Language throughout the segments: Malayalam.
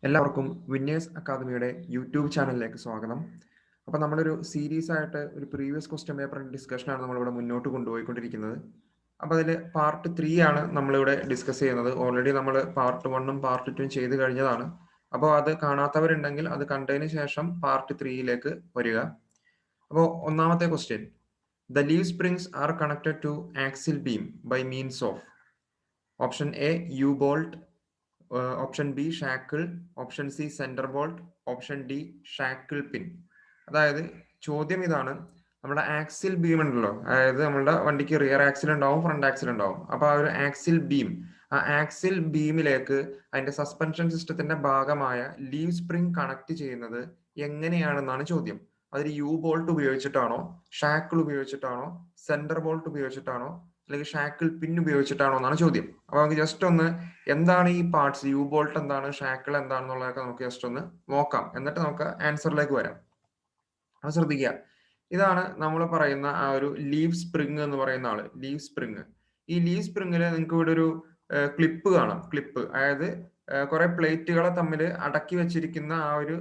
എല്ലാവർക്കും വിന്നേഴ്സ് അക്കാദമിയുടെ യൂട്യൂബ് ചാനലിലേക്ക് സ്വാഗതം. അപ്പോൾ നമ്മളൊരു സീരീസ് ആയിട്ട് ഒരു പ്രീവിയസ് ക്വസ്റ്റ്യൻ പേപ്പറിൻ്റെ ഡിസ്കഷനാണ് നമ്മളിവിടെ മുന്നോട്ട് കൊണ്ടുപോയിക്കൊണ്ടിരിക്കുന്നത്. അപ്പോൾ അതിൽ പാർട്ട് 3 ആണ് നമ്മളിവിടെ ഡിസ്കസ് ചെയ്യുന്നത്. ഓൾറെഡി നമ്മൾ പാർട്ട് 1ഉം പാർട്ട് 2ഉം ചെയ്ത് കഴിഞ്ഞതാണ്. അപ്പോൾ അത് കാണാത്തവരുണ്ടെങ്കിൽ അത് കണ്ടതിന് ശേഷം പാർട്ട് 3യിലേക്ക് വരിക. അപ്പോൾ ഒന്നാമത്തെ question, the leaf springs are connected to axle beam by means of option A U bolt, option B shackle, option C centre bolt, option D shackle pin. അതായത് ചോദ്യം ഇതാണ്, നമ്മുടെ ആക്സിൽ ബീം ഉണ്ടല്ലോ, അതായത് നമ്മുടെ വണ്ടിക്ക് റിയർ ആക്സിൽ ഉണ്ടാവും, ഫ്രണ്ട് ആക്സിൽ ഉണ്ടാവും. അപ്പൊ ആ ഒരു ആക്സിൽ ബീം, ആ ആക്സിൽ ബീമിലേക്ക് അതിന്റെ സസ്പെൻഷൻ സിസ്റ്റത്തിന്റെ ഭാഗമായ ലീവ് സ്പ്രിംഗ് കണക്ട് ചെയ്യുന്നത് എങ്ങനെയാണെന്നാണ് ചോദ്യം. അതിൽ യു ബോൾട്ട് ഉപയോഗിച്ചിട്ടാണോ, ഷാക്കിൾ ഉപയോഗിച്ചിട്ടാണോ, സെന്റർ ബോൾട്ട് ഉപയോഗിച്ചിട്ടാണോ, അല്ലെങ്കിൽ ഷാക്കിൾ പിൻ ഉപയോഗിച്ചിട്ടാണോ എന്നാണ് ചോദ്യം. അപ്പൊ നമുക്ക് ജസ്റ്റ് ഒന്ന് എന്താണ് ഈ പാർട്സ്, യു ബോൾട്ട് എന്താണ്, ഷാക്കിൾ എന്താണെന്നുള്ളതൊക്കെ നമുക്ക് ജസ്റ്റ് ഒന്ന് നോക്കാം, എന്നിട്ട് നമുക്ക് ആൻസറിലേക്ക് വരാം. അപ്പൊ ശ്രദ്ധിക്കുക, ഇതാണ് നമ്മൾ പറയുന്ന ആ ഒരു ലീവ് സ്പ്രിങ് എന്ന് പറയുന്ന ആള്, ലീവ് സ്പ്രിങ്. ഈ ലീവ് സ്പ്രിങ്ങില് നിങ്ങൾക്ക് ഇവിടെ ഒരു ക്ലിപ്പ് കാണാം. ക്ലിപ്പ് അതായത് കുറെ പ്ലേറ്റുകളെ തമ്മിൽ അടക്കി വെച്ചിരിക്കുന്ന ആ ഒരു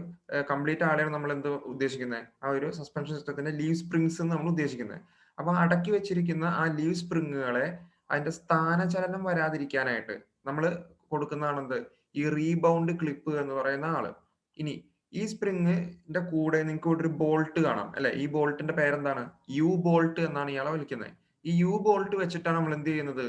കംപ്ലീറ്റ് ആളെയാണ് നമ്മൾ എന്ത് ഉദ്ദേശിക്കുന്നത്, ആ ഒരു സസ്പെൻഷൻ സിസ്റ്റത്തിന്റെ ലീവ് സ്പ്രിങ്സ് എന്ന് നമ്മൾ ഉദ്ദേശിക്കുന്നത്. അപ്പൊ അടക്കി വെച്ചിരിക്കുന്ന ആ ലീവ് സ്പ്രിങ്ങുകളെ അതിന്റെ സ്ഥാനചലനം വരാതിരിക്കാനായിട്ട് നമ്മൾ കൊടുക്കുന്നതാണെന്ത്, ഈ റീബൗണ്ട് ക്ലിപ്പ് എന്ന് പറയുന്ന ആള്. ഇനി ഈ സ്പ്രിങ്ങിന്റെ കൂടെ നിങ്ങൾക്ക് ഇവിടെ ഒരു ബോൾട്ട് കാണാം അല്ലെ. ഈ ബോൾട്ടിന്റെ പേരെന്താണ്, യു ബോൾട്ട് എന്നാണ് ഇയാളെ വിളിക്കുന്നത്. ഈ യു ബോൾട്ട് വെച്ചിട്ടാണ് നമ്മൾ എന്ത് ചെയ്യുന്നത്,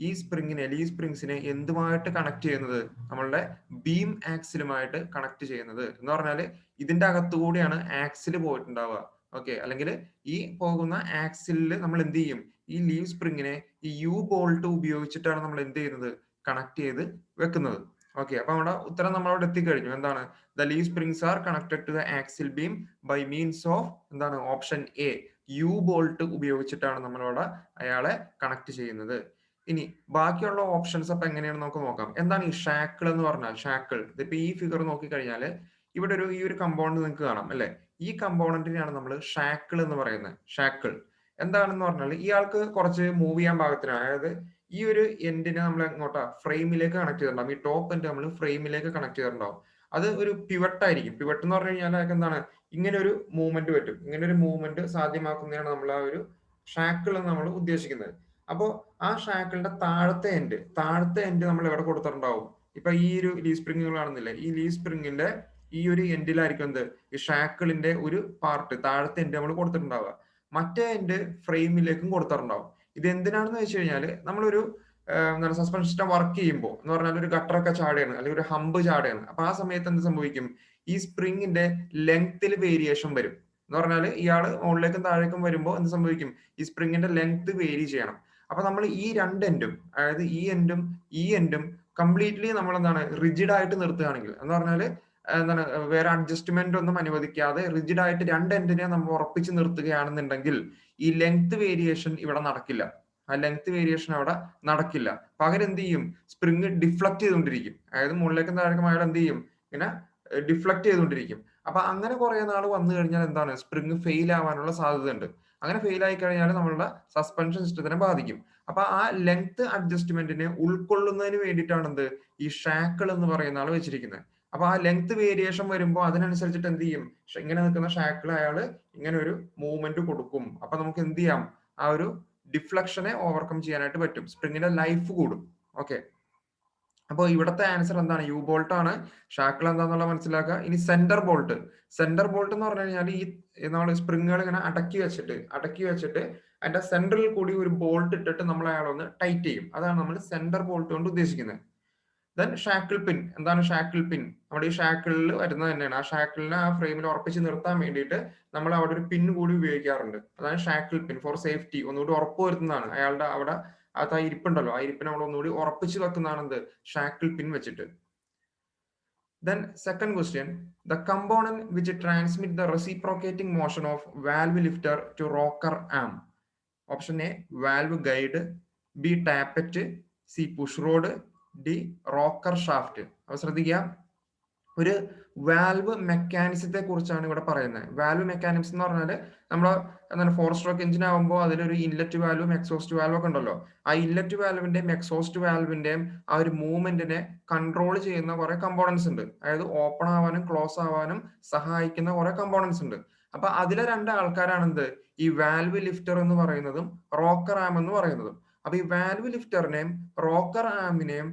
ഈ സ്പ്രിങ്ങിനെ, ലീവ് സ്പ്രിങ്സിനെ എന്തുമായിട്ട് കണക്ട് ചെയ്യുന്നത്, നമ്മളുടെ ബീം ആക്സിലുമായിട്ട് കണക്ട് ചെയ്യുന്നത്. എന്ന് പറഞ്ഞാല് ഇതിന്റെ അകത്തുകൂടിയാണ് ആക്സിൽ പോയിട്ടുണ്ടാവുക. ഓക്കെ, അല്ലെങ്കിൽ ഈ പോകുന്ന ആക്സിലിൽ നമ്മൾ എന്ത് ചെയ്യും, ഈ ലീവ് സ്പ്രിങ്ങിനെ ഈ യു ബോൾട്ട് ഉപയോഗിച്ചിട്ടാണ് നമ്മൾ എന്ത് ചെയ്യുന്നത്, കണക്ട് ചെയ്ത് വെക്കുന്നത്. ഓക്കെ, അപ്പൊ നമ്മുടെ ഉത്തരം നമ്മളവിടെ എത്തിക്കഴിഞ്ഞു. എന്താണ്, the leaf springs are connected to the axle beam by means of, എന്താണ്, ഓപ്ഷൻ എ യു ബോൾട്ട് ഉപയോഗിച്ചിട്ടാണ് നമ്മളവിടെ അയാളെ കണക്ട് ചെയ്യുന്നത്. ഇനി ബാക്കിയുള്ള ഓപ്ഷൻസ് അപ്പൊ എങ്ങനെയാണ് നമുക്ക് നോക്കാം. എന്താണ് ഈ ഷാക്കിൾ എന്ന് പറഞ്ഞാൽ? ഷാക്കിൾ, ഇതിപ്പോ ഈ ഫിഗർ നോക്കിക്കഴിഞ്ഞാല് ഇവിടെ ഒരു ഈ ഒരു കമ്പോണന്റ് നിങ്ങൾക്ക് കാണാം അല്ലെ. ഈ കമ്പോണന്റിനെയാണ് നമ്മൾ ഷാക്കിൾ എന്ന് പറയുന്നത്. ഷാക്കിൾ എന്താണെന്ന് പറഞ്ഞാൽ ഇയാൾക്ക് കുറച്ച് മൂവ് ചെയ്യാൻ പാകത്തിനാണ്. അതായത് ഈ ഒരു എൻഡിനെ നമ്മൾ എങ്ങോട്ടാ, ഫ്രെയിമിലേക്ക് കണക്ട് ചെയ്തിട്ടുണ്ടാവും. ഈ ടോപ്പ് എൻഡ് നമ്മൾ ഫ്രെയിമിലേക്ക് കണക്ട് ചെയ്തിട്ടുണ്ടാവും. അത് ഒരു പിവട്ട് ആയിരിക്കും. പിവട്ട് എന്ന് പറഞ്ഞു കഴിഞ്ഞാൽ അതൊക്കെ എന്താണ്, ഇങ്ങനെ ഒരു മൂവ്മെന്റ് പറ്റും. ഇങ്ങനെ ഒരു മൂവ്മെന്റ് സാധ്യമാക്കുന്നതാണ് നമ്മൾ ആ ഒരു ഷാക്കിൾ എന്ന് നമ്മൾ ഉദ്ദേശിക്കുന്നത്. അപ്പോൾ ആ ഷാക്കിളിന്റെ താഴത്തെ എൻഡ് നമ്മൾ എവിടെ കൊടുത്തിട്ടുണ്ടാവും. ഇപ്പൊ ഈ ഒരു ലീവ് സ്പ്രിങ്ങുകൾ കാണുന്നില്ലേ, ഈ ലീവ് സ്പ്രിങ്ങിന്റെ ഈ ഒരു എൻഡിലായിരിക്കും എന്ത്, ഈ ഷാക്കിളിന്റെ ഒരു പാർട്ട്, താഴത്തെ എൻഡ് നമ്മൾ കൊടുത്തിട്ടുണ്ടാവുക. മറ്റേ എൻഡ് ഫ്രെയിമിലേക്കും കൊടുത്തിട്ടുണ്ടാവും. ഇത് എന്തിനാണെന്ന് വെച്ച് കഴിഞ്ഞാല് നമ്മളൊരു എന്താണ്, സസ്പെൻഷൻ സിസ്റ്റം വർക്ക് ചെയ്യുമ്പോൾ എന്ന് പറഞ്ഞാൽ ഒരു ഗട്ടറൊക്കെ ചാടുകയാണ്, അല്ലെങ്കിൽ ഒരു ഹമ്പ് ചാടുകയാണ്. അപ്പൊ ആ സമയത്ത് എന്ത് സംഭവിക്കും, ഈ സ്പ്രിങ്ങിന്റെ ലെങ്ത്തിൽ വേരിയേഷൻ വരും. എന്ന് പറഞ്ഞാൽ ഇയാള് മുകളിലേക്കും താഴേക്കും വരുമ്പോൾ എന്ത് സംഭവിക്കും, ഈ സ്പ്രിങ്ങിന്റെ ലെങ്ത് വേരി ചെയ്യണം. അപ്പൊ നമ്മൾ ഈ രണ്ട് എൻഡും, അതായത് ഈ എൻഡും കംപ്ലീറ്റ്ലി നമ്മൾ എന്താണ്, റിജിഡ് ആയിട്ട് നിർത്തുകയാണെങ്കിൽ, എന്ന് പറഞ്ഞാല് എന്താണ്, വേറെ അഡ്ജസ്റ്റ്മെന്റ് ഒന്നും അനുവദിക്കാതെ റിജിഡ് ആയിട്ട് രണ്ട് എൻഡിനെ നമ്മൾ ഉറപ്പിച്ച് നിർത്തുകയാണെന്നുണ്ടെങ്കിൽ ഈ ലെങ്ത് വേരിയേഷൻ ഇവിടെ നടക്കില്ല. ആ ലെങ്ത് വേരിയേഷൻ അവിടെ നടക്കില്ല. പകരം എന്ത് ചെയ്യും, സ്പ്രിങ് ഡിഫ്ലക്ട് ചെയ്തുകൊണ്ടിരിക്കും. അതായത് മുകളിലേക്കും താഴേക്കും അയാൾ എന്ത് ചെയ്യും, ഇങ്ങനെ ഡിഫ്ലക്ട് ചെയ്തുകൊണ്ടിരിക്കും. അപ്പൊ അങ്ങനെ കുറെ നാൾ വന്നു കഴിഞ്ഞാൽ എന്താണ്, സ്പ്രിങ് ഫെയിൽ ആവാനുള്ള സാധ്യത ഉണ്ട്. അങ്ങനെ ഫെയിൽ ആയി കഴിഞ്ഞാൽ നമ്മളുടെ സസ്പെൻഷൻ സിസ്റ്റത്തിനെ ബാധിക്കും. അപ്പൊ ആ ലെങ്ത് അഡ്ജസ്റ്റ്മെന്റിനെ ഉൾക്കൊള്ളുന്നതിന് വേണ്ടിയിട്ടാണ് എന്ത്, ഈ ഷാക്കിൾ എന്ന് പറയുന്ന ആൾ വെച്ചിരിക്കുന്നത്. അപ്പൊ ആ ലെങ്ത് വേരിയേഷൻ വരുമ്പോൾ അതിനനുസരിച്ചിട്ട് എന്ത് ചെയ്യും, ഇങ്ങനെ നിൽക്കുന്ന ഷാക്കിൾ അയാൾ ഇങ്ങനെ ഒരു മൂവ്മെന്റ് കൊടുക്കും. അപ്പൊ നമുക്ക് എന്ത് ചെയ്യാം, ആ ഒരു ഡിഫ്ലക്ഷനെ ഓവർകം ചെയ്യാനായിട്ട് പറ്റും. സ്പ്രിങ്ങിന്റെ ലൈഫ് കൂടും. ഓക്കെ, അപ്പോൾ ഇവിടുത്തെ ആൻസർ എന്താണ്, യു ബോൾട്ട് ആണ്. ഷാക്കിൾ എന്താണെന്നുള്ള മനസ്സിലാക്കുക. ഇനി സെന്റർ ബോൾട്ട്. സെന്റർ ബോൾട്ട് എന്ന് പറഞ്ഞു കഴിഞ്ഞാൽ ഈ നമ്മൾ സ്പ്രിങ്ങുകൾ ഇങ്ങനെ അടക്കി വെച്ചിട്ട് അതിന്റെ സെന്ററിൽ കൂടി ഒരു ബോൾട്ട് ഇട്ടിട്ട് നമ്മൾ അയാളൊന്ന് ടൈറ്റ് ചെയ്യും. അതാണ് നമ്മൾ സെന്റർ ബോൾട്ട് കൊണ്ട് ഉദ്ദേശിക്കുന്നത്. ദെൻ ഷാക്കിൾ പിൻ. എന്താണ് ഷാക്കിൾ പിൻ? നമ്മുടെ ഈ ഷാക്കിളിൽ വരുന്നത് തന്നെയാണ്. ആ ഷാക്കിളിനെ ആ ഫ്രെയിമിൽ ഉറപ്പിച്ച് നിർത്താൻ വേണ്ടിയിട്ട് നമ്മൾ അവിടെ ഒരു പിൻ കൂടി ഉപയോഗിക്കാറുണ്ട്. അതാണ് ഷാക്കിൾ പിൻ, ഫോർ സേഫ്റ്റി. ഒന്നുകൂടി ഉറപ്പ് വരുത്തുന്നതാണ്. അയാളുടെ അവിടെ അത് ആ ഇരിപ്പുണ്ടല്ലോ, ആ ഇരിപ്പിനെ നമ്മൾ ഒന്നുകൂടി ഉറപ്പിച്ച് വെക്കുന്നതാണ് എന്ത്, ഷാക്കിൾ പിൻ വെച്ചിട്ട്. Then second question, the component which transmit the reciprocating motion of valve lifter to rocker arm. Option A valve guide, B tappet, C push rod, D rocker shaft. അപ്പൊ ശ്രദ്ധിക്കുക, ഒരു വാൽവ് മെക്കാനിസത്തെ കുറിച്ചാണ് ഇവിടെ പറയുന്നത്. വാൽവ് മെക്കാനിസം എന്ന് പറഞ്ഞാൽ നമ്മൾ എന്താണ് 4 സ്ട്രോക്ക് എഞ്ചിൻ ആകുമ്പോൾ അതിലൊരു ഇൻലെറ്റ് വാൽവും എക്സോസ്റ്റ് വാൽവും ഒക്കെ ഉണ്ടല്ലോ. ആ ഇൻലെറ്റ് വാൽവിന്റെയും എക്സോസ്റ്റ് വാൽവിന്റെയും ആ ഒരു മൂവ്മെന്റിനെ കൺട്രോൾ ചെയ്യുന്ന കുറെ കമ്പോണൻസ് ഉണ്ട്. അതായത് ഓപ്പൺ ആവാനും ക്ലോസ് ആവാനും സഹായിക്കുന്ന കുറെ കമ്പോണൻസ് ഉണ്ട്. അപ്പൊ അതിലെ രണ്ട് ആൾക്കാരാണ് എന്ത്, ഈ വാൽവ് ലിഫ്റ്റർ എന്ന് പറയുന്നതും റോക്കർ ആം എന്ന് പറയുന്നതും. അപ്പൊ ഈ വാൽവ് ലിഫ്റ്ററിനെയും റോക്കർ ആമിനെയും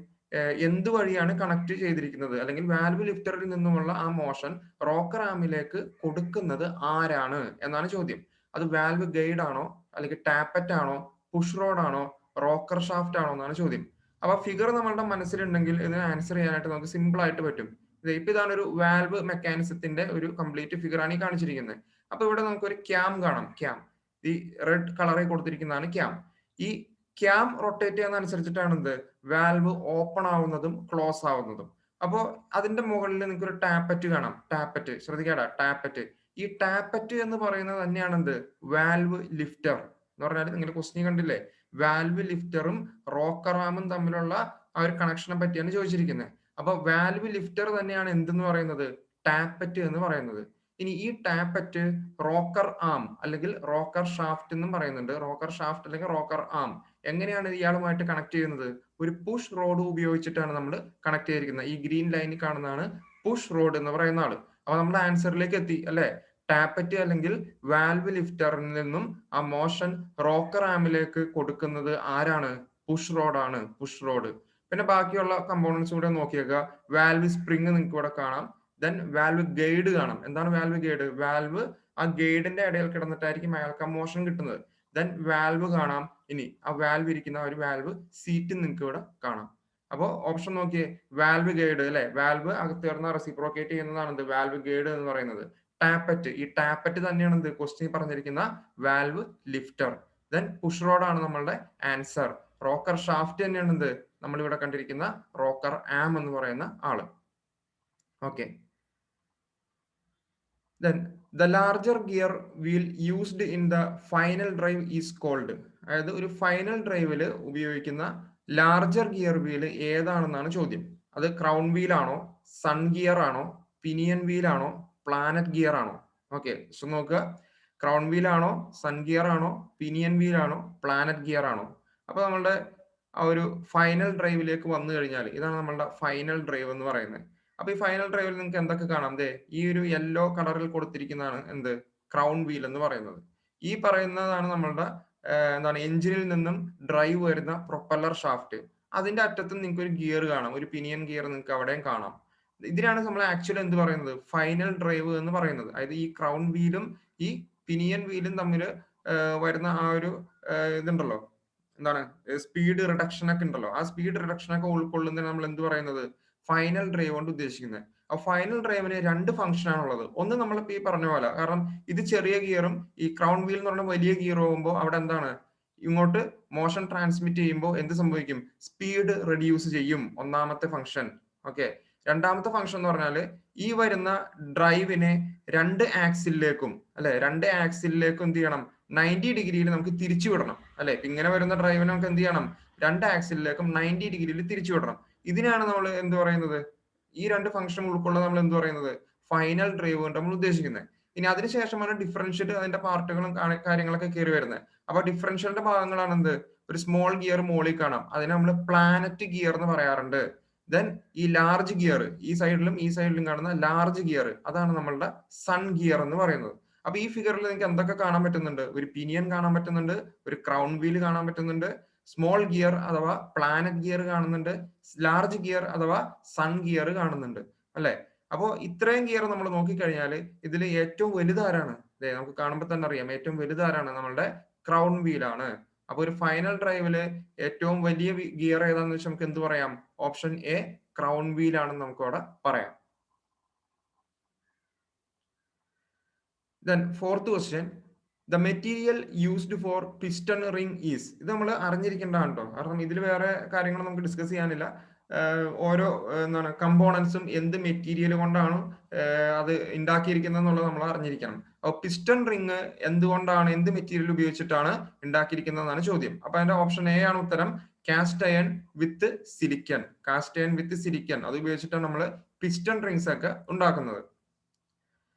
എന്ത് വഴിയാണ് കണക്ട് ചെയ്തിരിക്കുന്നത്, അല്ലെങ്കിൽ വാൽവ് ലിഫ്റ്ററിൽ നിന്നുമുള്ള ആ മോഷൻ റോക്കർ ആമിലേക്ക് കൊടുക്കുന്നത് ആരാണ് എന്നാണ് ചോദ്യം. അത് വാൽവ് ഗൈഡ് ആണോ, അല്ലെങ്കിൽ ടാപ്പറ്റ് ആണോ, പുഷ് റോഡ് ആണോ, റോക്കർ ഷാഫ്റ്റ് ആണോ എന്നാണ് ചോദ്യം. അപ്പൊ ഫിഗർ നമ്മളുടെ മനസ്സിലുണ്ടെങ്കിൽ ഇതിന് ആൻസർ ചെയ്യാനായിട്ട് നമുക്ക് സിമ്പിൾ ആയിട്ട് പറ്റും. ഇപ്പൊ ഇതാണ് ഒരു വാൽവ് മെക്കാനിസത്തിന്റെ ഒരു കംപ്ലീറ്റ് ഫിഗർ ആണ് ഈ കാണിച്ചിരിക്കുന്നത്. അപ്പൊ ഇവിടെ നമുക്കൊരു ക്യാം കാണാം. ക്യാം ഈ റെഡ് കളറിൽ കൊടുത്തിരിക്കുന്നതാണ് ക്യാം. ഈ ക്യാം റൊട്ടേറ്റ് ചെയ്യുന്നതനുസരിച്ചിട്ടാണ് എന്ത്, വാൽവ് ഓപ്പൺ ആവുന്നതും ക്ലോസ് ആവുന്നതും. അപ്പോ അതിന്റെ മുകളിൽ നിങ്ങൾക്ക് ഒരു ടാപ്പറ്റ് കാണാം. ടാപ്പറ്റ് ശ്രദ്ധിക്കാടാ, ടാപ്പറ്റ്. ഈ ടാപ്പറ്റ് എന്ന് പറയുന്നത് തന്നെയാണ് എന്ത്, വാൽവ് ലിഫ്റ്റർ എന്ന് പറഞ്ഞാൽ നിങ്ങൾ ക്വസ്റ്റ്യൻ കണ്ടില്ലേ, വാൽവ് ലിഫ്റ്ററും റോക്കർ ആമും തമ്മിലുള്ള ആ ഒരു കണക്ഷനെ പറ്റിയാണ് ചോദിച്ചിരിക്കുന്നത്. അപ്പൊ വാൽവ് ലിഫ്റ്റർ തന്നെയാണ് എന്തെന്ന് പറയുന്നത്, ടാപ്പറ്റ് എന്ന് പറയുന്നത്. ഇനി ഈ ടാപ്പറ്റ് റോക്കർ ആം അല്ലെങ്കിൽ റോക്കർ ഷാഫ്റ്റ് എന്നും പറയുന്നുണ്ട്. റോക്കർ ഷാഫ്റ്റ് അല്ലെങ്കിൽ റോക്കർ ആം എങ്ങനെയാണ് ഇയാളുമായിട്ട് കണക്ട് ചെയ്യുന്നത്, ഒരു പുഷ് റോഡ് ഉപയോഗിച്ചിട്ടാണ് നമ്മൾ കണക്ട് ചെയ്തിരിക്കുന്നത്. ഈ ഗ്രീൻ ലൈനിൽ കാണുന്നതാണ് പുഷ് റോഡ് എന്ന് പറയുന്ന ആള്. അപ്പൊ നമ്മുടെ ആൻസറിലേക്ക് എത്തി അല്ലെ. ടാപ്പറ്റ് അല്ലെങ്കിൽ വാൽവ് ലിഫ്റ്ററിൽ നിന്നും ആ മോഷൻ റോക്കർ ആമിലേക്ക് കൊടുക്കുന്നത് ആരാണ്, പുഷ് റോഡാണ്, പുഷ് റോഡ്. പിന്നെ ബാക്കിയുള്ള കമ്പോണൻസ് കൂടെ നോക്കിയേക്കുക. വാൽവ് സ്പ്രിങ് നിങ്ങൾക്ക് ഇവിടെ കാണാം. ദെൻ വാൽവ് ഗൈഡ് കാണാം. എന്താണ് വാൽവ് ഗൈഡ്, വാൽവ് ആ ഗൈഡിന്റെ ഇടയിൽ കിടന്നിട്ടായിരിക്കും അയാൾക്ക് ആ മോഷൻ കിട്ടുന്നത്. ദെൻ വാൽവ് കാണാം. ഇനി ആ വാൽവ് ഇരിക്കുന്ന ഒരു വാൽവ് സീറ്റ് നിങ്ങൾക്ക് ഇവിടെ കാണാം. അപ്പോ ഓപ്ഷൻ നോക്കിയേ, വാൽവ് ഗൈഡ് അല്ലെ, വാൽവ് അകത്ത് കിടന്ന റെസിപ്രോക്കേറ്റ് ചെയ്യുന്നതാണ് എന്ത്, വാൽവ് ഗൈഡ് എന്ന് പറയുന്നത്. ടാപ്പറ്റ്, ഈ ടാപ്പറ്റ് തന്നെയാണ് എന്ത്, ക്വസ്റ്റ്യൻ പറഞ്ഞിരിക്കുന്ന valve lifter. Then push road ആണ് നമ്മളുടെ ആൻസർ. റോക്കർ ഷാഫ്റ്റ് തന്നെയാണ് എന്ത്, നമ്മൾ ഇവിടെ കണ്ടിരിക്കുന്ന റോക്കർ ആം എന്ന് പറയുന്ന ആള്. Okay. Then the larger gear wheel used in the final drive is called. അതായത് ഒരു ഫൈനൽ ഡ്രൈവില് ഉപയോഗിക്കുന്ന ലാർജർ ഗിയർ വീല് ഏതാണെന്നാണ് ചോദ്യം. അത് ക്രൗൺ വീൽ ആണോ, സൺ ഗിയർ ആണോ, പിനിയൻ വീൽ ആണോ, പ്ലാനറ്റ് ഗിയർ ആണോ? ഓക്കെ, സോ നോക്കുക. ക്രൗൺ വീൽ ആണോ, സൺ ഗിയർ ആണോ, പിനിയൻ വീൽ ആണോ, പ്ലാനറ്റ് ഗിയർ ആണോ? അപ്പൊ നമ്മളുടെ ആ ഒരു ഫൈനൽ ഡ്രൈവിലേക്ക് വന്നു കഴിഞ്ഞാൽ ഇതാണ് നമ്മളുടെ ഫൈനൽ ഡ്രൈവ് എന്ന് പറയുന്നത്. അപ്പൊ ഈ ഫൈനൽ ഡ്രൈവിൽ നിങ്ങൾക്ക് എന്തൊക്കെ കാണാം, ദേ ഈ ഒരു യെല്ലോ കളറിൽ കൊടുത്തിരിക്കുന്നതാണ് എന്ത്, ക്രൗൺ വീൽ എന്ന് പറയുന്നത്. ഈ പറയുന്നതാണ് നമ്മളുടെ എന്താണ്, എഞ്ചിനിൽ നിന്നും ഡ്രൈവ് വരുന്ന പ്രൊപ്പല്ലർ ഷാഫ്റ്റ്. അതിന്റെ അറ്റത്തും നിങ്ങൾക്ക് ഒരു ഗിയർ കാണാം, ഒരു പിനിയൻ ഗിയർ നിങ്ങൾക്ക് അവിടെയും കാണാം. ഇതിനാണ് നമ്മൾ ആക്ച്വലി എന്ത് പറയുന്നത്, ഫൈനൽ ഡ്രൈവ് എന്ന് പറയുന്നത്. അതായത് ഈ ക്രൗൺ വീലും ഈ പിനിയൻ വീലും തമ്മിൽ വരുന്ന ആ ഒരു ഇതുണ്ടല്ലോ, എന്താണ്, സ്പീഡ് റിഡക്ഷൻ ഒക്കെ ഉണ്ടല്ലോ, ആ സ്പീഡ് റിഡക്ഷൻ ഒക്കെ ഉൾക്കൊള്ളുന്നതിന് നമ്മൾ എന്ത് പറയുന്നത്, ഫൈനൽ ഡ്രൈവ് കൊണ്ട് ഉദ്ദേശിക്കുന്നത്. ആ ഫൈനൽ ഡ്രൈവിന് രണ്ട് ഫംഗ്ഷൻ ആണുള്ളത്. ഒന്ന് നമ്മളിപ്പോ ഈ പറഞ്ഞ പോലെ, കാരണം ഇത് ചെറിയ ഗിയറും ഈ ക്രൗൺ വീൽ എന്ന് പറഞ്ഞ വലിയ ഗിയർ ആകുമ്പോൾ അവിടെ എന്താണ്, ഇങ്ങോട്ട് മോഷൻ ട്രാൻസ്മിറ്റ് ചെയ്യുമ്പോൾ എന്ത് സംഭവിക്കും, സ്പീഡ് റെഡ്യൂസ് ചെയ്യും, ഒന്നാമത്തെ ഫംഗ്ഷൻ. ഓക്കെ. രണ്ടാമത്തെ ഫംഗ്ഷൻ എന്ന് പറഞ്ഞാൽ ഈ വരുന്ന ഡ്രൈവിനെ രണ്ട് ആക്സിലേക്കും അല്ലെ, രണ്ട് ആക്സിലേക്കും എന്ത് ചെയ്യണം, 90 ഡിഗ്രിയിൽ നമുക്ക് തിരിച്ചു വിടണം അല്ലെ. ഇങ്ങനെ വരുന്ന ഡ്രൈവിനെ നമുക്ക് എന്ത് ചെയ്യണം, രണ്ട് ആക്സിലേക്കും 90 ഡിഗ്രിയിൽ തിരിച്ചു വിടണം. ഇതിനാണ് നമ്മൾ എന്ത് പറയുന്നത്, ഈ രണ്ട് ഫംഗ്ഷൻ ഉൾക്കൊള്ളുന്ന നമ്മൾ എന്ത് പറയുന്നത്, ഫൈനൽ ഡ്രൈവ് കൊണ്ട് നമ്മൾ ഉദ്ദേശിക്കുന്നത്. ഇനി അതിനുശേഷമാണ് ഡിഫറൻഷ്യൽ അതിന്റെ പാർട്ടുകളും കാര്യങ്ങളൊക്കെ കയറി വരുന്നത്. അപ്പൊ ഡിഫറൻഷ്യലിന്റെ ഭാഗങ്ങളാണ് എന്ത്, ഒരു സ്മോൾ ഗിയർ മോളിൽ കാണാം, അതിനെ നമ്മൾ പ്ലാനറ്റ് ഗിയർ എന്ന് പറയാറുണ്ട്. ദെൻ ഈ ലാർജ് ഗിയർ ഈ സൈഡിലും ഈ സൈഡിലും കാണുന്ന ലാർജ് ഗിയർ, അതാണ് നമ്മളുടെ സൺ ഗിയർ എന്ന് പറയുന്നത്. അപ്പൊ ഈ ഫിഗറിൽ നിങ്ങൾക്ക് എന്തൊക്കെ കാണാൻ പറ്റുന്നുണ്ട്, ഒരു പിനിയൻ കാണാൻ പറ്റുന്നുണ്ട്, ഒരു ക്രൗൺ വീൽ കാണാൻ പറ്റുന്നുണ്ട്, സ്മോൾ ഗിയർ അഥവാ പ്ലാനറ്റ് ഗിയർ കാണുന്നുണ്ട്, ലാർജ് ഗിയർ അഥവാ സൺ ഗിയർ കാണുന്നുണ്ട് അല്ലെ. അപ്പോ ഇത്രയും ഗിയർ നമ്മൾ നോക്കിക്കഴിഞ്ഞാൽ ഇതിൽ ഏറ്റവും വലുതാരാണ്, നമുക്ക് കാണുമ്പോൾ തന്നെ അറിയാം, ഏറ്റവും വലുതാരാണ്, നമ്മളുടെ ക്രൗൺ വീലാണ്. അപ്പൊ ഒരു ഫൈനൽ ഡ്രൈവില് ഏറ്റവും വലിയ ഗിയർ ഏതാന്ന് വെച്ചാൽ നമുക്ക് എന്ത് പറയാം, ഓപ്ഷൻ എ ക്രൗൺ വീൽ ആണെന്ന് നമുക്ക് അവിടെ പറയാം. Then fourth question, the material used for piston ring is. ഇത് നമ്മൾ അറിഞ്ഞിരിക്കേണ്ടതാണ് കേട്ടോ, കാരണം ഇതിൽ വേറെ കാര്യങ്ങൾ നമുക്ക് ഡിസ്കസ് ചെയ്യാനില്ല. ഓരോ എന്താണ് കമ്പോണൻസും എന്ത് മെറ്റീരിയൽ കൊണ്ടാണ് അത് ഉണ്ടാക്കിയിരിക്കുന്നത് എന്നുള്ളത് നമ്മൾ അറിഞ്ഞിരിക്കണം. അപ്പൊ പിസ്റ്റൺ റിങ് എന്തുകൊണ്ടാണ്, എന്ത് മെറ്റീരിയൽ ഉപയോഗിച്ചിട്ടാണ് ഉണ്ടാക്കിയിരിക്കുന്നതാണ് ചോദ്യം. അപ്പൊ അതിന്റെ ഓപ്ഷൻ എ ആണ് ഉത്തരം, cast iron with silicon. Cast iron with silicon അത് ഉപയോഗിച്ചിട്ടാണ് നമ്മൾ പിസ്റ്റൺ റിങ്സ് ഒക്കെ ഉണ്ടാക്കുന്നത്.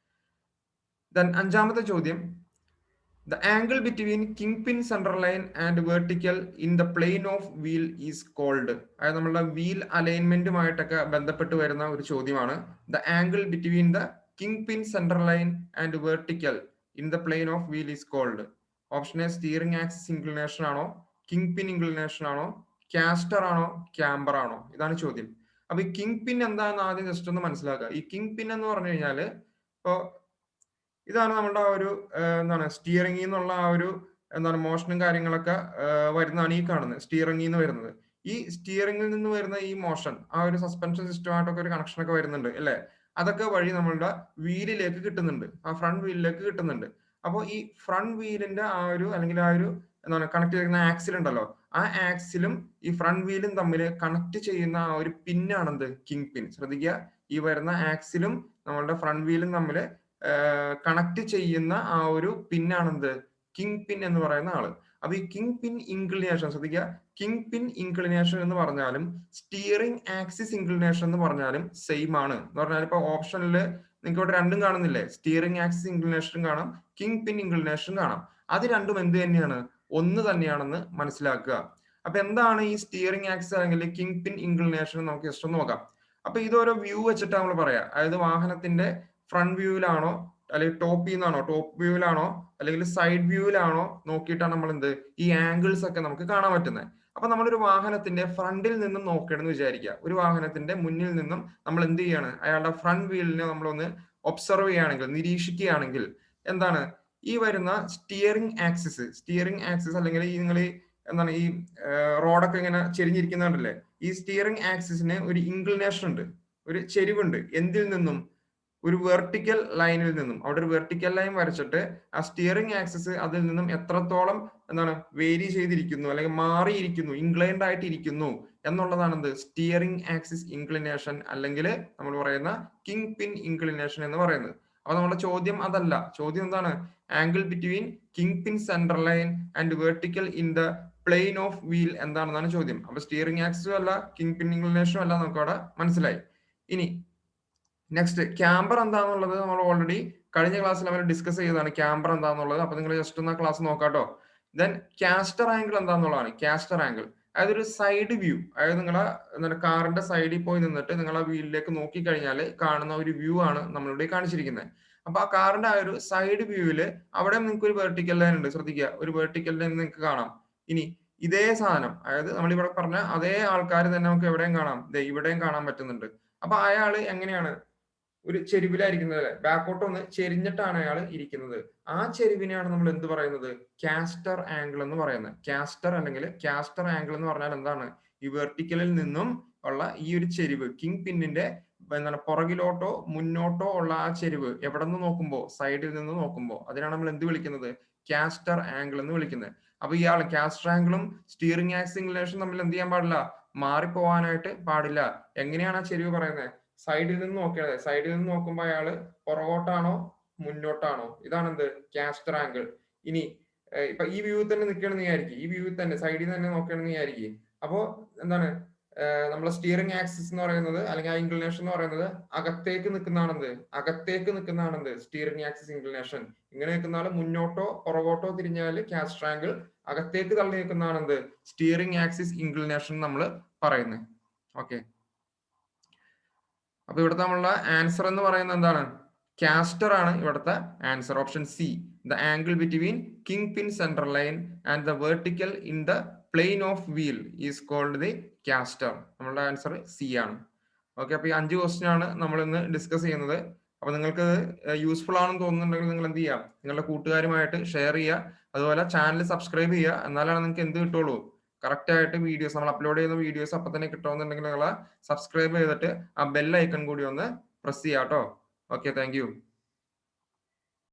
ദെൻ അഞ്ചാമത്തെ ചോദ്യം, the angle between kingpin centerline and vertical in the plane of wheel is called. അതായത് നമ്മളുടെ വീൽ അലൈൻമെന്റുമായിട്ടൊക്കെ ബന്ധപ്പെട്ട് വരുന്ന ഒരു ചോദ്യമാണ്. The angle between the kingpin centerline and vertical in the plane of wheel is called. Option A steering axis inclination ആണോ, കിങ് പിൻ ഇൻക്ലിനേഷൻ ആണോ, കാസ്റ്റർ ആണോ, ക്യാമ്പർ ആണോ? ഇതാണ് ചോദ്യം. അപ്പൊ ഈ കിങ് പിൻ എന്താണെന്ന് ആദ്യം ജസ്റ്റ് ഒന്ന് മനസ്സിലാക്കുക. ഈ കിങ് പിൻ എന്ന് പറഞ്ഞു കഴിഞ്ഞാല് ഇപ്പോ ഇതാണ് നമ്മുടെ ആ ഒരു എന്താണ് സ്റ്റിയറിംഗിൽ നിന്നുള്ള ആ ഒരു എന്താണ് മോഷനും കാര്യങ്ങളൊക്കെ വരുന്നതാണ് ഈ കാണുന്നത് സ്റ്റിയറിംഗിൽ നിന്ന് വരുന്നത്. ഈ സ്റ്റിയറിംഗിൽ നിന്ന് വരുന്ന ഈ മോഷൻ ആ ഒരു സസ്പെൻഷൻ സിസ്റ്റമായിട്ടൊക്കെ ഒരു കണക്ഷൻ ഒക്കെ വരുന്നുണ്ട് അല്ലെ? അതൊക്കെ വഴി നമ്മളുടെ വീലിലേക്ക് കിട്ടുന്നുണ്ട്, ആ ഫ്രണ്ട് വീലിലേക്ക് കിട്ടുന്നുണ്ട്. അപ്പോൾ ഈ ഫ്രണ്ട് വീലിന്റെ ആ ഒരു അല്ലെങ്കിൽ ആ ഒരു എന്താണ് കണക്ട് ചെയ്യുന്ന ആക്സിൽ ഉണ്ടല്ലോ, ആ ആക്സിലും ഈ ഫ്രണ്ട് വീലും തമ്മിൽ കണക്ട് ചെയ്യുന്ന ആ ഒരു പിന്നാണെന്ത് കിങ് പിൻ. ശ്രദ്ധിക്കുക, ഈ വരുന്ന ആക്സിലും നമ്മളുടെ ഫ്രണ്ട് വീലും തമ്മിൽ കണക്ട് ചെയ്യുന്ന ആ ഒരു പിന്നാണെന്ത് കിങ് പിൻ എന്ന് പറയുന്ന ആള്. അപ്പൊ ഈ കിങ് പിൻ ഇൻക്ലിനേഷൻ ശ്രദ്ധിക്കുക, കിങ് പിൻ ഇൻക്ലിനേഷൻ എന്ന് പറഞ്ഞാലും സ്റ്റിയറിംഗ് ആക്സിസ് ഇൻക്ലിനേഷൻ എന്ന് പറഞ്ഞാലും സെയിം ആണ്. എന്ന് പറഞ്ഞാൽ ഇപ്പൊ ഓപ്ഷനിൽ നിങ്ങൾക്ക് ഇവിടെ രണ്ടും കാണുന്നില്ലേ, സ്റ്റിയറിംഗ് ആക്സിസ് ഇൻക്ലിനേഷനും കാണാം, കിങ് പിൻ ഇൻക്ലിനേഷനും കാണാം. അത് രണ്ടും എന്ത് തന്നെയാണ്, ഒന്ന് തന്നെയാണെന്ന് മനസ്സിലാക്കുക. അപ്പൊ എന്താണ് ഈ സ്റ്റിയറിംഗ് ആക്സിസ് അല്ലെങ്കിൽ കിങ് പിൻ ഇൻക്ലിനേഷൻ നമുക്ക് ജസ്റ്റ് ഒന്ന് നോക്കാം. അപ്പൊ ഇതൊരു വ്യൂ വെച്ചിട്ട് നമ്മൾ പറയാം. അതായത് വാഹനത്തിന്റെ ഫ്രണ്ട് വ്യൂവിലാണോ അല്ലെങ്കിൽ ടോപ്പിൽ നിന്നാണോ, ടോപ്പ് വ്യൂവിലാണോ അല്ലെങ്കിൽ സൈഡ് വ്യൂവിലാണോ നോക്കിയിട്ടാണ് നമ്മൾ എന്ത് ഈ ആംഗിൾസ് ഒക്കെ നമുക്ക് കാണാൻ പറ്റുന്നത്. അപ്പൊ നമ്മളൊരു വാഹനത്തിന്റെ ഫ്രണ്ടിൽ നിന്നും നോക്കണമെന്ന് വിചാരിക്കുക. ഒരു വാഹനത്തിന്റെ മുന്നിൽ നിന്നും നമ്മൾ എന്ത് ചെയ്യാണ്, അയാളുടെ ഫ്രണ്ട് വീലിനെ നമ്മളൊന്ന് ഒബ്സർവ് ചെയ്യുകയാണെങ്കിൽ, നിരീക്ഷിക്കുകയാണെങ്കിൽ എന്താണ് ഈ വരുന്ന സ്റ്റിയറിംഗ് ആക്സിസ് അല്ലെങ്കിൽ ഈ നിങ്ങൾ എന്താണ് ഈ റോഡൊക്കെ ഇങ്ങനെ ചെരിഞ്ഞിരിക്കുന്നുണ്ടല്ലേ, ഈ സ്റ്റിയറിംഗ് ആക്സിസിന് ഒരു ഇൻക്ലിനേഷൻ ഉണ്ട്, ഒരു ചെരിവുണ്ട്. എന്തിൽ നിന്നും, ഒരു വെർട്ടിക്കൽ ലൈനിൽ നിന്നും. അവിടെ ഒരു വെർട്ടിക്കൽ ലൈൻ വരച്ചിട്ട് ആ സ്റ്റിയറിംഗ് ആക്സിസ് അതിൽ നിന്നും എത്രത്തോളം എന്താണ് വേരി ചെയ്തിരിക്കുന്നു അല്ലെങ്കിൽ മാറിയിരിക്കുന്നു, ഇൻക്ലൈൻഡ് ആയിട്ട് ഇരിക്കുന്നു എന്നുള്ളതാണ് എന്ത് സ്റ്റിയറിംഗ് ആക്സിസ് ഇൻക്ലിനേഷൻ അല്ലെങ്കിൽ നമ്മൾ പറയുന്ന കിങ് പിൻ ഇൻക്ലിനേഷൻ എന്ന് പറയുന്നത്. അപ്പൊ നമ്മുടെ ചോദ്യം അതല്ല. ചോദ്യം എന്താണ്, angle between king pin centre line and vertical in the plane of wheel എന്താണെന്നാണ് ചോദ്യം. അപ്പൊ സ്റ്റിയറിംഗ് ആക്സിസും അല്ല കിങ് പിൻ ഇൻക്ലിനേഷനും അല്ല, നമുക്ക് അവിടെ മനസ്സിലായി. ഇനി നെക്സ്റ്റ് ക്യാമ്പർ എന്താണെന്നുള്ളത് നമ്മൾ ഓൾറെഡി കഴിഞ്ഞ ക്ലാസ്സിൽ നമ്മൾ ഡിസ്കസ് ചെയ്തതാണ് ക്യാമ്പർ എന്താണെന്നുള്ളത്. അപ്പൊ നിങ്ങൾ ജസ്റ്റ് ഒന്ന് ക്ലാസ് നോക്കാട്ടോ. ദെൻ കാസ്റ്റർ ആംഗിൾ എന്താണെന്നുള്ളതാണ്. കാസ്റ്റർ ആംഗിൾ അതായത് ഒരു സൈഡ് വ്യൂ, അതായത് നിങ്ങളെ കാറിന്റെ സൈഡിൽ പോയി നിന്നിട്ട് നിങ്ങളെ വീലിലേക്ക് നോക്കി കഴിഞ്ഞാൽ കാണുന്ന ഒരു വ്യൂ ആണ് നമ്മളിവിടെ കാണിച്ചിരിക്കുന്നത്. അപ്പൊ ആ കാറിന്റെ ആ ഒരു സൈഡ് വ്യൂവില് അവിടെ നിങ്ങൾക്ക് ഒരു വെർട്ടിക്കൽ ലൈൻ ഉണ്ട്. ശ്രദ്ധിക്കുക, ഒരു വെർട്ടിക്കൽ ലൈൻ നിങ്ങൾക്ക് കാണാം. ഇനി ഇതേ സാധനം, അതായത് നമ്മളിവിടെ പറഞ്ഞ അതേ ആൾക്കാർ തന്നെ നമുക്ക് എവിടെയും കാണാം, ഇവിടെയും കാണാൻ പറ്റുന്നുണ്ട്. അപ്പൊ അയാള് എങ്ങനെയാണ് ഒരു ചെരുവിലായിരിക്കുന്നത് അല്ലെ, ബാക്കോട്ട് ഒന്ന് ചെരിഞ്ഞിട്ടാണ് അയാൾ ഇരിക്കുന്നത്. ആ ചെരുവിനെയാണ് നമ്മൾ എന്ത് പറയുന്നത്, കാസ്റ്റർ ആംഗിൾ എന്ന് പറയുന്നത്. കാസ്റ്റർ അല്ലെങ്കിൽ കാസ്റ്റർ ആംഗിൾ എന്ന് പറഞ്ഞാൽ എന്താണ്, ഈ വെർട്ടിക്കലിൽ നിന്നും ഉള്ള ഈ ഒരു ചെരിവ്, കിങ് പിന്നിന്റെ എന്താണ് പുറകിലോട്ടോ മുന്നോട്ടോ ഉള്ള ആ ചെരിവ് എവിടെ നിന്ന് നോക്കുമ്പോ, സൈഡിൽ നിന്ന് നോക്കുമ്പോ, അതിനാണ് നമ്മൾ എന്ത് വിളിക്കുന്നത്, കാസ്റ്റർ ആംഗിൾ എന്ന് വിളിക്കുന്നത്. അപ്പൊ ഇയാൾ കാസ്റ്റർ ആംഗിളും സ്റ്റിയറിംഗ് ആക്സിസ് ഇൻക്ലിനേഷൻ തമ്മിൽ എന്ത് ചെയ്യാൻ പാടില്ല, മാറിപ്പോവാനായിട്ട് പാടില്ല. എങ്ങനെയാണ് ആ ചെരിവ് പറയുന്നത്, സൈഡിൽ നിന്ന് നോക്കിയത്, സൈഡിൽ നിന്ന് നോക്കുമ്പോൾ അയാള് പുറകോട്ടാണോ മുന്നോട്ടാണോ, ഇതാണ് എന്ത് കാസ്റ്റർ ആംഗിൾ. ഇനി ഇപ്പൊ ഈ വ്യൂ തന്നെ നിൽക്കണമെന്ന് വിചാരിക്കും, ഈ വ്യൂ തന്നെ സൈഡിൽ തന്നെ നോക്കണമെന്ന് വിചാരിക്കും. അപ്പോ എന്താണ് നമ്മളെ സ്റ്റിയറിംഗ് ആക്സിസ് എന്ന് പറയുന്നത് അല്ലെങ്കിൽ ആ ഇൻക്ലിനേഷൻ എന്ന് പറയുന്നത് അകത്തേക്ക് നിൽക്കുന്നതാണെന്ത് സ്റ്റിയറിംഗ് ആക്സിസ് ഇൻക്ലിനേഷൻ. ഇങ്ങനെ നിൽക്കുന്ന ആള് മുന്നോട്ടോ പുറകോട്ടോ തിരിഞ്ഞാല് കാസ്റ്റർ ആംഗിൾ, അകത്തേക്ക് തള്ളി നിൽക്കുന്നതാണെന്ത് സ്റ്റിയറിംഗ് ആക്സിസ് ഇൻക്ലിനേഷൻ നമ്മൾ പറയുന്നത്. ഓക്കെ, അപ്പൊ ഇവിടുത്തെ നമ്മളുടെ ആൻസർ എന്ന് പറയുന്നത് എന്താണ്, കാസ്റ്റർ ആണ് ഇവിടുത്തെ answer. Option C, the angle between king pin centre line and the vertical in the plane of wheel is called the caster. നമ്മളുടെ ആൻസർ സി ആണ്. ഓക്കെ, അപ്പൊ ഈ 5 ക്വസ്റ്റ്യൻ ആണ് നമ്മൾ ഇന്ന് ഡിസ്കസ് ചെയ്യുന്നത്. അപ്പൊ നിങ്ങൾക്ക് യൂസ്ഫുൾ ആണെന്ന് തോന്നുന്നുണ്ടെങ്കിൽ നിങ്ങൾ എന്ത് ചെയ്യുക, നിങ്ങളുടെ കൂട്ടുകാരുമായിട്ട് ഷെയർ ചെയ്യുക, അതുപോലെ ചാനൽ സബ്സ്ക്രൈബ് ചെയ്യുക. എന്നാലാണ് നിങ്ങൾക്ക് എന്ത് കിട്ടുള്ളൂ, കറക്റ്റ് ആയിട്ട് വീഡിയോസ്, നമ്മൾ അപ്ലോഡ് ചെയ്യുന്ന വീഡിയോസ് അപ്പൊ തന്നെ കിട്ടുമെന്നുണ്ടെങ്കിൽ നിങ്ങൾ സബ്സ്ക്രൈബ് ചെയ്തിട്ട് ആ ബെൽ ഐക്കൺ കൂടി ഒന്ന് പ്രസ് ചെയ്യാം കേട്ടോ. Okay, thank you.